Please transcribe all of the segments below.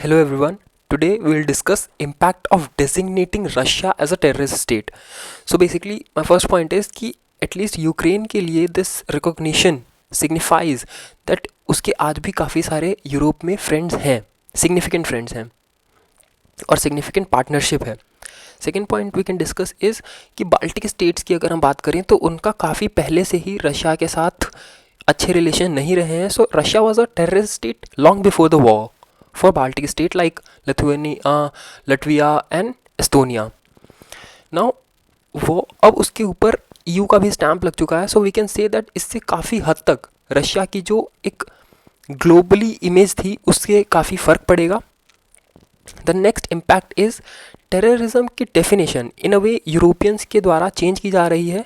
Hello everyone. Today we will discuss impact of designating Russia as a terrorist state. So basically my first point is कि at least Ukraine के लिए this recognition signifies that उसके आज भी काफ़ी सारे Europe में friends हैं, significant फ्रेंड्स हैं और significant पार्टनरशिप है. Second point we can discuss is कि बाल्टिक स्टेट्स की अगर हम बात करें तो उनका काफ़ी पहले से ही रशिया के साथ अच्छे रिलेशन नहीं रहे हैं. So Russia was a terrorist state long before the war for Baltic state like Latvia and Estonia. Now वो अब उसके ऊपर EU का भी स्टैम्प लग चुका है. So we can say that इससे काफ़ी हद तक रशिया की जो एक ग्लोबली इमेज थी उससे काफ़ी फ़र्क पड़ेगा. The next impact is terrorism की definition in a way Europeans के द्वारा चेंज की जा रही है.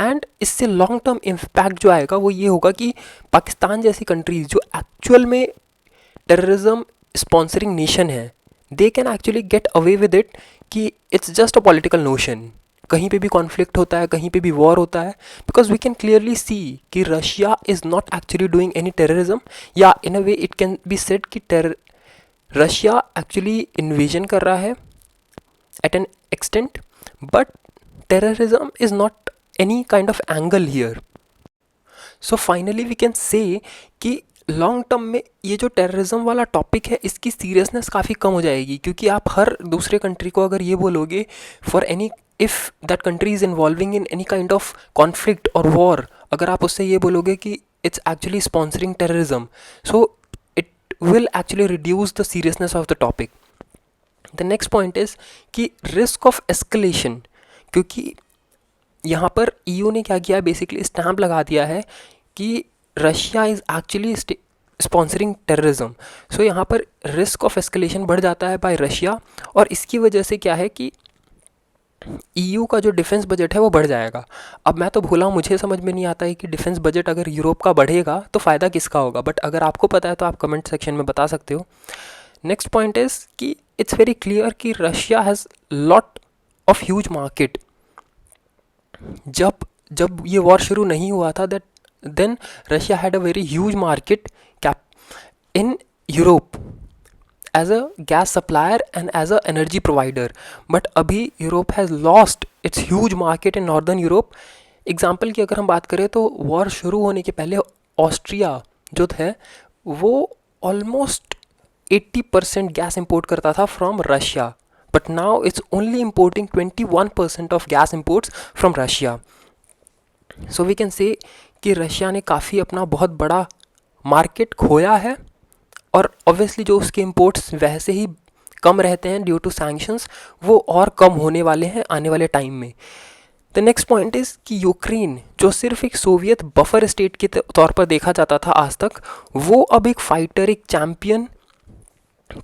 एंड इससे लॉन्ग टर्म इम्पैक्ट जो आएगा वो ये होगा कि पाकिस्तान जैसी कंट्रीज़ जो एक्चुअल में टेररिज्म स्पॉन्सरिंग नेशन है, they can actually get away with it कि it's just a political notion. कहीं पे भी कॉन्फ्लिक्ट होता है, कहीं पे भी वॉर होता है, because we can clearly see कि Russia is not actually doing any terrorism. या in a way it can be said कि रशिया एक्चुअली इन्वेजन कर रहा है at an extent, but terrorism is not any kind of angle here. So finally we can say कि long term में ये जो terrorism वाला टॉपिक है इसकी सीरियसनेस काफ़ी कम हो जाएगी, क्योंकि आप हर दूसरे कंट्री को अगर ये बोलोगे for any if that country is involving in any kind of conflict और वॉर, अगर आप उससे ये बोलोगे कि it's actually sponsoring terrorism, so it will actually reduce the seriousness of the topic. The next point is कि risk of escalation, क्योंकि यहाँ पर EU ने क्या किया, बेसिकली स्टैम्प लगा दिया है कि Russia is actually sponsoring terrorism. So यहाँ पर रिस्क ऑफ एस्केलेशन बढ़ जाता है बाय रशिया, और इसकी वजह से क्या है कि EU का जो डिफेंस बजट है वो बढ़ जाएगा. अब मैं तो भूला, मुझे समझ में नहीं आता है कि डिफेंस बजट अगर यूरोप का बढ़ेगा तो फ़ायदा किसका होगा, बट अगर आपको पता है तो आप कमेंट सेक्शन में बता सकते हो. नेक्स्ट पॉइंट इज़ कि इट्स वेरी क्लियर कि Russia has lot of huge market. जब ये वॉर शुरू नहीं हुआ था that then Russia had a very huge market cap in Europe as a gas supplier and as a energy provider. But अभी Europe has lost its huge market in northern Europe. Example की अगर हम बात करें तो war शुरू होने के पहले ऑस्ट्रिया जो है वो ऑलमोस्ट 80% गैस इंपोर्ट करता था from Russia, but now it's only importing 21% of gas imports from Russia. So we can say कि रशिया ने काफ़ी अपना बहुत बड़ा मार्केट खोया है, और ऑब्वियसली जो उसके इंपोर्ट्स वैसे ही कम रहते हैं ड्यू टू सैंक्शंस, वो और कम होने वाले हैं आने वाले टाइम में. द नेक्स्ट पॉइंट इज़ कि यूक्रेन जो सिर्फ एक सोवियत बफर स्टेट के तौर पर देखा जाता था आज तक, वो अब एक फाइटर, एक चैम्पियन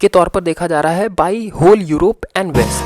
के तौर पर देखा जा रहा है by whole Europe and waste.